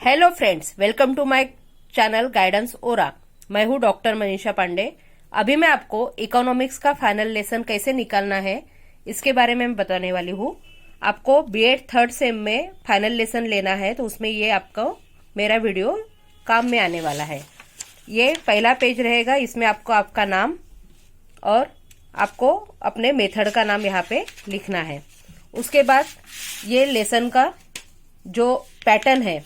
Hello friends, welcome to my channel guidance ओरा। मैं हूं डॉक्टर मनीषा पांडे। अभी मैं आपको इकोनॉमिक्स का फाइनल लेसन कैसे निकालना है इसके बारे में मैं बताने वाली हूं। आपको बीएड थर्ड सेम में फाइनल लेसन लेना है तो उसमें ये आपको मेरा वीडियो काम में आने वाला है। ये पहला पेज रहेगा, इसमें आपको आपका नाम और आपको अपने मेथड का नाम यहाँ पे लिखना है। उसके बाद ये लेसन का जो पैटर्न है,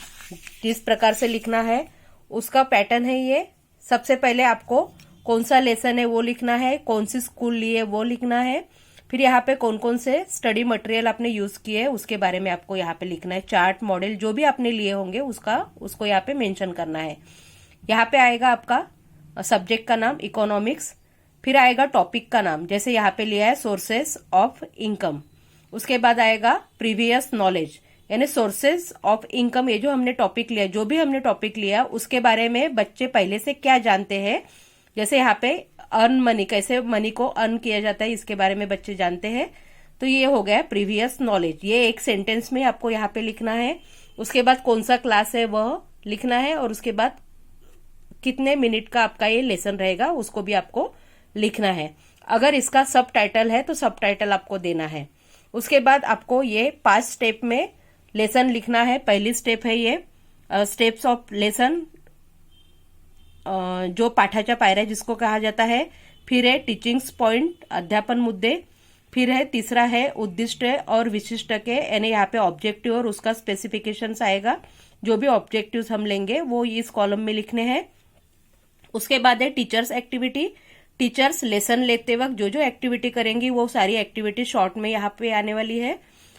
जिस प्रकार से लिखना है उसका पैटर्न है ये। सबसे पहले आपको कौन सा लेसन है वो लिखना है, कौन सी स्कूल ली है वो लिखना है, फिर यहाँ पे कौन कौन से स्टडी मटेरियल आपने यूज किए उसके बारे में आपको यहाँ पे लिखना है। चार्ट मॉडल जो भी आपने लिए होंगे उसको यहाँ पे मेंशन करना है। यहाँ पे आएगा आपका सब्जेक्ट का नाम इकोनॉमिक्स, फिर आएगा टॉपिक का नाम, जैसे यहाँ पे लिया है सोर्सेस ऑफ इनकम। उसके बाद आएगा प्रीवियस नॉलेज, यानी सोर्सेज ऑफ इनकम। ये जो हमने टॉपिक लिया, जो भी हमने टॉपिक लिया उसके बारे में बच्चे पहले से क्या जानते हैं। जैसे यहाँ पे अर्न मनी, कैसे मनी को अर्न किया जाता है इसके बारे में बच्चे जानते हैं, तो ये हो गया प्रीवियस नॉलेज। ये एक सेंटेंस में आपको यहाँ पे लिखना है। उसके बाद कौन सा क्लास है वह लिखना है, और उसके बाद कितने मिनट का आपका ये लेसन रहेगा उसको भी आपको लिखना है। अगर इसका सब टाइटल है तो सब टाइटल आपको देना है। उसके बाद आपको ये 5 स्टेप में लेसन लिखना है। पहली स्टेप है ये स्टेप्स ऑफ लेसन, जो पाठाच्या पायऱ्या जिसको कहा जाता है। फिर है टीचिंग्स पॉइंट, अध्यापन मुद्दे। फिर है तीसरा है उद्दिष्ट और विशिष्ट के, यानी यहाँ पे ऑब्जेक्टिव और उसका स्पेसिफिकेशंस आएगा। जो भी ऑब्जेक्टिव्स हम लेंगे वो इस कॉलम में लिखने हैं। उसके बाद है टीचर्स एक्टिविटी। टीचर्स लेसन लेते वक्त जो जो एक्टिविटी करेंगी वो सारी एक्टिविटी शॉर्ट में यहाँ पे आने वाली है।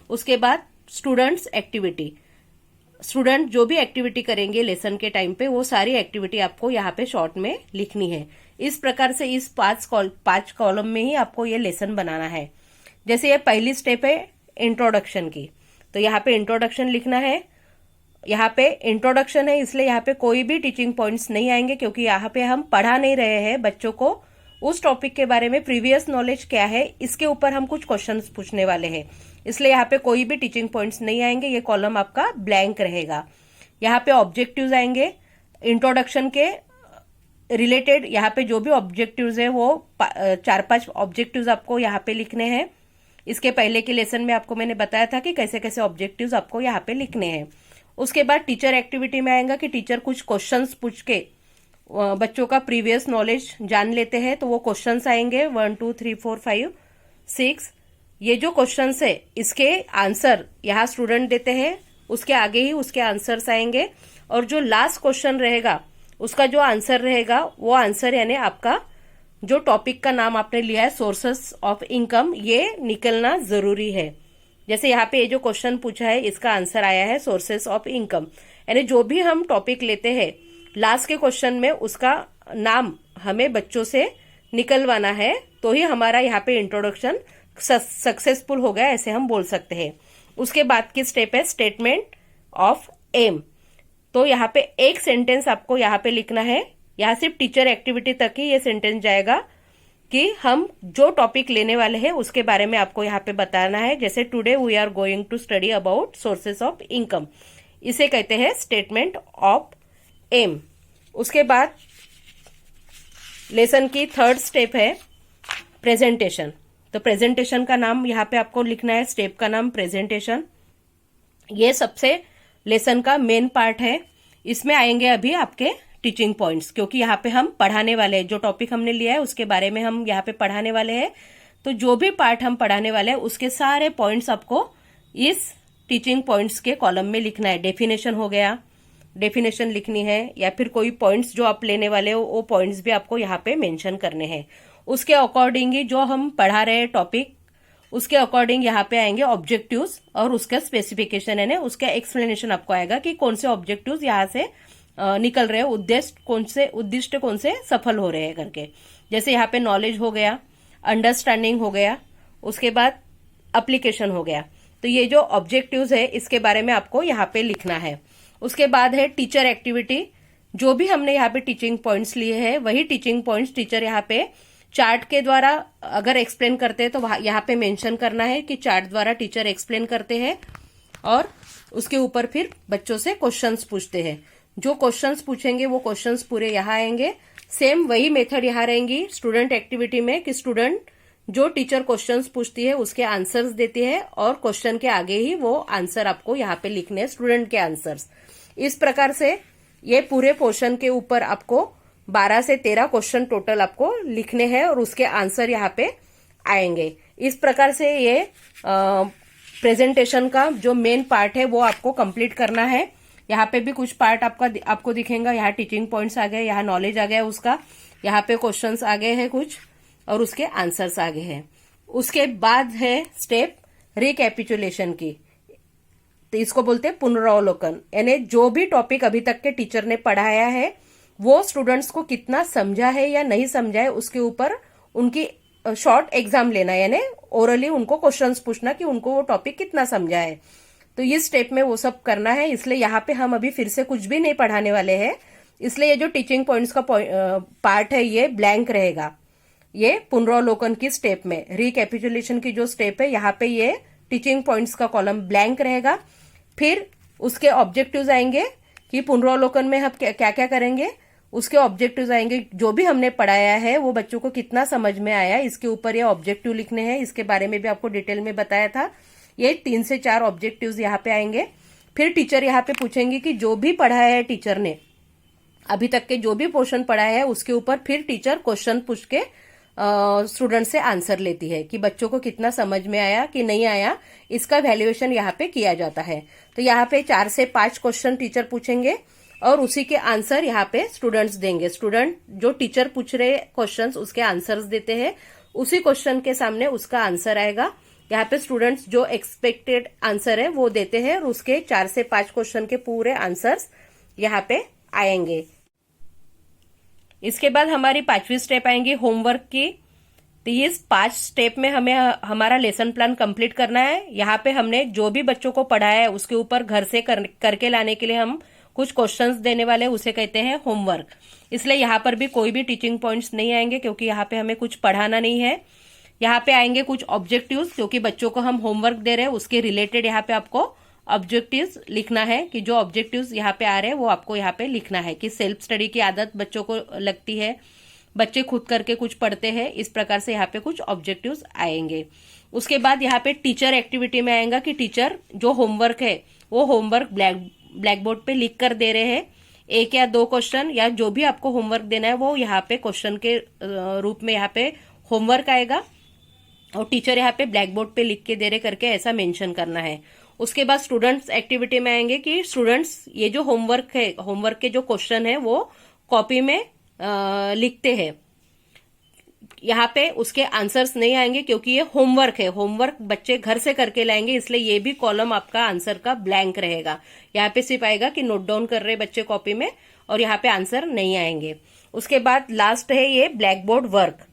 उसके बाद स्टूडेंट्स एक्टिविटी, स्टूडेंट जो भी एक्टिविटी करेंगे लेसन के टाइम पे वो सारी एक्टिविटी आपको यहाँ पे शॉर्ट में लिखनी है। इस प्रकार से इस 5 कॉलम में ही आपको ये लेसन बनाना है। जैसे ये पहली स्टेप है इंट्रोडक्शन की, तो यहाँ पे इंट्रोडक्शन लिखना है। यहाँ पे इंट्रोडक्शन है इसलिए यहाँ पे कोई भी टीचिंग पॉइंट्स नहीं आएंगे, क्योंकि यहाँ पे हम पढ़ा नहीं रहे हैं बच्चों को उस टॉपिक के बारे में। प्रीवियस नॉलेज क्या है इसके ऊपर हम कुछ क्वेश्चंस पूछने वाले हैं, इसलिए यहाँ पे कोई भी टीचिंग पॉइंट्स नहीं आएंगे। ये कॉलम आपका ब्लैंक रहेगा। यहाँ पे ऑब्जेक्टिव्स आएंगे इंट्रोडक्शन के रिलेटेड। यहाँ पे जो भी ऑब्जेक्टिव्स है वो 4-5 ऑब्जेक्टिव्स आपको यहाँ पे लिखने हैं। इसके पहले के लेसन में आपको मैंने बताया था कि कैसे कैसे ऑब्जेक्टिव्स आपको यहाँ पे लिखने हैं। उसके बाद टीचर एक्टिविटी में आएगा कि टीचर कुछ क्वेश्चंस पूछ के बच्चों का प्रीवियस नॉलेज जान लेते हैं, तो वो क्वेश्चंस आएंगे 1 2 3 4 5 6। ये जो क्वेश्चंस है इसके आंसर यहाँ स्टूडेंट देते हैं, उसके आगे ही उसके आंसर्स आएंगे। और जो लास्ट क्वेश्चन रहेगा उसका जो आंसर रहेगा वो आंसर यानी आपका जो टॉपिक का नाम आपने लिया है सोर्सेस ऑफ इनकम, ये निकलना जरूरी है। जैसे यहाँ पे ये जो क्वेश्चन पूछा है इसका आंसर आया है सोर्सेस ऑफ इनकम, यानी जो भी हम टॉपिक लेते हैं लास्ट के क्वेश्चन में उसका नाम हमें बच्चों से निकलवाना है, तो ही हमारा यहाँ पे इंट्रोडक्शन सक्सेसफुल हो गया, ऐसे हम बोल सकते हैं। उसके बाद की स्टेप है स्टेटमेंट ऑफ एम। तो यहाँ पे एक सेंटेंस आपको यहाँ पे लिखना है। यहाँ सिर्फ टीचर एक्टिविटी तक ही ये सेंटेंस जाएगा कि हम जो टॉपिक लेने वाले हैं उसके बारे में आपको यहाँ पे बताना है। जैसे today we are going to study about sources of income, इसे कहते हैं स्टेटमेंट ऑफ एम। उसके बाद लेसन की थर्ड स्टेप है प्रेजेंटेशन। तो प्रेजेंटेशन का नाम यहाँ पे आपको लिखना है, स्टेप का नाम प्रेजेंटेशन। ये सबसे लेसन का मेन पार्ट है। इसमें आएंगे अभी आपके टीचिंग पॉइंट्स, क्योंकि यहाँ पे हम पढ़ाने वाले हैं। जो टॉपिक हमने लिया है उसके बारे में हम यहाँ पे पढ़ाने वाले हैं, तो जो भी पार्ट हम पढ़ाने वाले हैं उसके सारे पॉइंट्स आपको इस टीचिंग पॉइंट्स के कॉलम में लिखना है। डेफिनेशन हो गया, डेफिनेशन लिखनी है, या फिर कोई पॉइंट्स जो आप लेने वाले हो वो पॉइंट्स भी आपको यहाँ पे मेंशन करने हैं। उसके अकॉर्डिंग ही जो हम पढ़ा रहे हैं टॉपिक उसके अकॉर्डिंग यहाँ पे आएंगे ऑब्जेक्टिव्स और उसका स्पेसिफिकेशन है ना, उसका एक्सप्लेनेशन आपको आएगा कि कौन से ऑब्जेक्टिव्स यहाँ से निकल रहे हैं, उद्दिष्ट कौन से सफल हो रहे हैं करके। जैसे यहाँ पे नॉलेज हो गया, अंडरस्टैंडिंग हो गया, उसके बाद एप्लीकेशन हो गया। तो ये जो ऑब्जेक्टिव्स है इसके बारे में आपको यहाँ पे लिखना है। उसके बाद है टीचर एक्टिविटी। जो भी हमने यहाँ पे टीचिंग पॉइंट्स लिए हैं वही टीचिंग पॉइंट्स टीचर यहाँ पे चार्ट के द्वारा अगर एक्सप्लेन करते हैं तो यहाँ पे मेंशन करना है कि चार्ट द्वारा टीचर एक्सप्लेन करते हैं। और उसके ऊपर फिर बच्चों से क्वेश्चंस पूछते हैं। जो क्वेश्चंस पूछेंगे वो क्वेश्चंस पूरे यहाँ आएंगे। सेम वही मेथड यहाँ रहेंगी स्टूडेंट एक्टिविटी में कि स्टूडेंट जो टीचर क्वेश्चंस पूछती है उसके आंसर्स देती है और क्वेश्चन के आगे ही वो आंसर आपको यहाँ पे लिखने हैं, स्टूडेंट के आंसर्स। इस प्रकार से ये पूरे पोर्शन के ऊपर आपको 12 से 13 क्वेश्चन टोटल आपको लिखने हैं और उसके आंसर यहाँ पे आएंगे। इस प्रकार से ये प्रेजेंटेशन का जो मेन पार्ट है वो आपको कंप्लीट करना है। यहाँ पे भी कुछ पार्ट आपको दिखेगा। यहाँ टीचिंग पॉइंट्स आ गए, यहाँ नॉलेज आ गया उसका, यहाँ पे क्वेश्चंस आ गए हैं कुछ और उसके आंसर्स आ गए हैं। उसके बाद है स्टेप रिकैपिचुलेशन की, तो इसको बोलते हैं पुनरावलोकन। यानी जो भी टॉपिक अभी तक के टीचर ने पढ़ाया है वो स्टूडेंट्स को कितना समझा है या नहीं समझा है उसके ऊपर उनकी शॉर्ट एग्जाम लेना, यानी ओरली उनको क्वेश्चंस पूछना कि उनको वो टॉपिक कितना समझा है। तो इस स्टेप में वो सब करना है। इसलिए यहाँ पे हम अभी फिर से कुछ भी नहीं पढ़ाने वाले हैं। इसलिए ये जो टीचिंग पॉइंट्स का पार्ट है ये ब्लैंक रहेगा। ये पुनरावलोकन की स्टेप में, रिकैपिचुलेशन की जो स्टेप है यहाँ पे ये टीचिंग पॉइंट्स का कॉलम ब्लैंक रहेगा। फिर उसके ऑब्जेक्टिव्स आएंगे कि पुनरावलोकन में हम क्या क्या करेंगे। उसके ऑब्जेक्टिव्स आएंगे, जो भी हमने पढ़ाया है वो बच्चों को कितना समझ में आया, इसके ऊपर ये ऑब्जेक्टिव लिखने हैं। इसके बारे में भी आपको डिटेल में बताया था। ये 3 से 4 ऑब्जेक्टिव्स यहाँ पे आएंगे। फिर टीचर यहाँ पे पूछेंगे कि जो भी पढ़ाया है टीचर ने, अभी तक के जो भी पोर्शन पढ़ाया है उसके ऊपर फिर टीचर क्वेश्चन पूछ के स्टूडेंट से आंसर लेती है कि बच्चों को कितना समझ में आया कि नहीं आया। इसका वैल्यूएशन यहाँ पे किया जाता है। तो यहाँ पे 4 से 5 क्वेश्चन टीचर पूछेंगे और उसी के आंसर यहाँ पे स्टूडेंट्स देंगे। स्टूडेंट जो टीचर पूछ रहे क्वेश्चंस उसके आंसर्स देते हैं, उसी क्वेश्चन के सामने उसका आंसर आएगा। यहाँ पे स्टूडेंट्स जो एक्सपेक्टेड आंसर है वो देते हैं और उसके 4 से 5 क्वेश्चन के पूरे आंसर्स यहाँ पे आएंगे। इसके बाद हमारी 5वीं स्टेप आएंगी होमवर्क की। तो इस 5 स्टेप में हमें हमारा लेसन प्लान कंप्लीट करना है। यहाँ पे हमने जो भी बच्चों को पढ़ाया है उसके ऊपर घर से करके लाने के लिए हम कुछ क्वेश्चंस देने वाले, उसे कहते हैं होमवर्क। इसलिए यहाँ पर भी कोई भी टीचिंग पॉइंट्स नहीं आएंगे क्योंकि यहाँ पे हमें कुछ पढ़ाना नहीं है। यहाँ पे आएंगे कुछ ऑब्जेक्टिव्स, क्योंकि बच्चों को हम होमवर्क दे रहे हैं उसके रिलेटेड यहाँ पे आपको ऑब्जेक्टिव्स लिखना है कि जो ऑब्जेक्टिव्स यहाँ पे आ रहे हैं वो आपको यहाँ पे लिखना है कि सेल्फ स्टडी की आदत बच्चों को लगती है, बच्चे खुद करके कुछ पढ़ते हैं। इस प्रकार से यहाँ पे कुछ ऑब्जेक्टिव्स आएंगे। उसके बाद यहाँ पे टीचर एक्टिविटी में आएगा कि टीचर जो होमवर्क है वो होमवर्क ब्लैक बोर्ड पे लिख कर दे रहे हैं। 1 या 2 क्वेश्चन या जो भी आपको होमवर्क देना है वो यहाँ पे क्वेश्चन के रूप में यहाँ पे होमवर्क आएगा और टीचर यहाँ पे ब्लैक बोर्ड पे लिख के दे रहे करके ऐसा मेंशन करना है। उसके बाद स्टूडेंट्स एक्टिविटी में आएंगे कि स्टूडेंट्स ये जो होमवर्क है, होमवर्क के जो क्वेश्चन है वो कॉपी में लिखते हैं। यहाँ पे उसके आंसर्स नहीं आएंगे क्योंकि ये होमवर्क है, होमवर्क बच्चे घर से करके लाएंगे, इसलिए ये भी कॉलम आपका आंसर का ब्लैंक रहेगा। यहाँ पे सिर्फ आएगा कि नोट डाउन कर रहे बच्चे कॉपी में और यहाँ पे आंसर नहीं आएंगे। उसके बाद लास्ट है ये ब्लैक बोर्ड वर्क।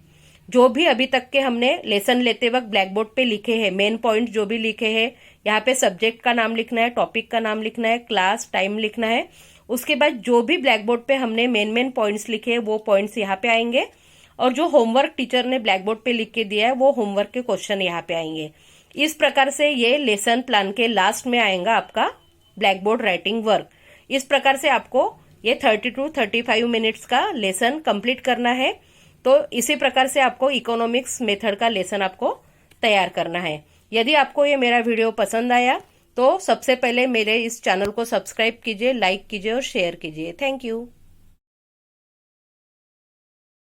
जो भी अभी तक के हमने लेसन लेते वक्त ब्लैक बोर्ड पे लिखे हैं, मेन पॉइंट जो भी लिखे हैं, यहाँ पे सब्जेक्ट का नाम लिखना है, टॉपिक का नाम लिखना है, क्लास टाइम लिखना है। उसके बाद जो भी ब्लैक बोर्ड पे हमने मेन पॉइंट्स लिखे हैं वो पॉइंट्स यहाँ पे आएंगे और जो होमवर्क टीचर ने ब्लैक बोर्ड पे लिख के दिया है वो होमवर्क के क्वेश्चन यहाँ पे आएंगे। इस प्रकार से ये लेसन प्लान के लास्ट में आएगा आपका ब्लैक बोर्ड राइटिंग वर्क। इस प्रकार से आपको ये 30 to 35 मिनट्स का लेसन कंप्लीट करना है। तो इसी प्रकार से आपको इकोनॉमिक्स मेथड का लेसन आपको तैयार करना है। यदि आपको ये मेरा वीडियो पसंद आया तो सबसे पहले मेरे इस चैनल को सब्सक्राइब कीजिए, लाइक कीजिए और शेयर कीजिए। Thank you.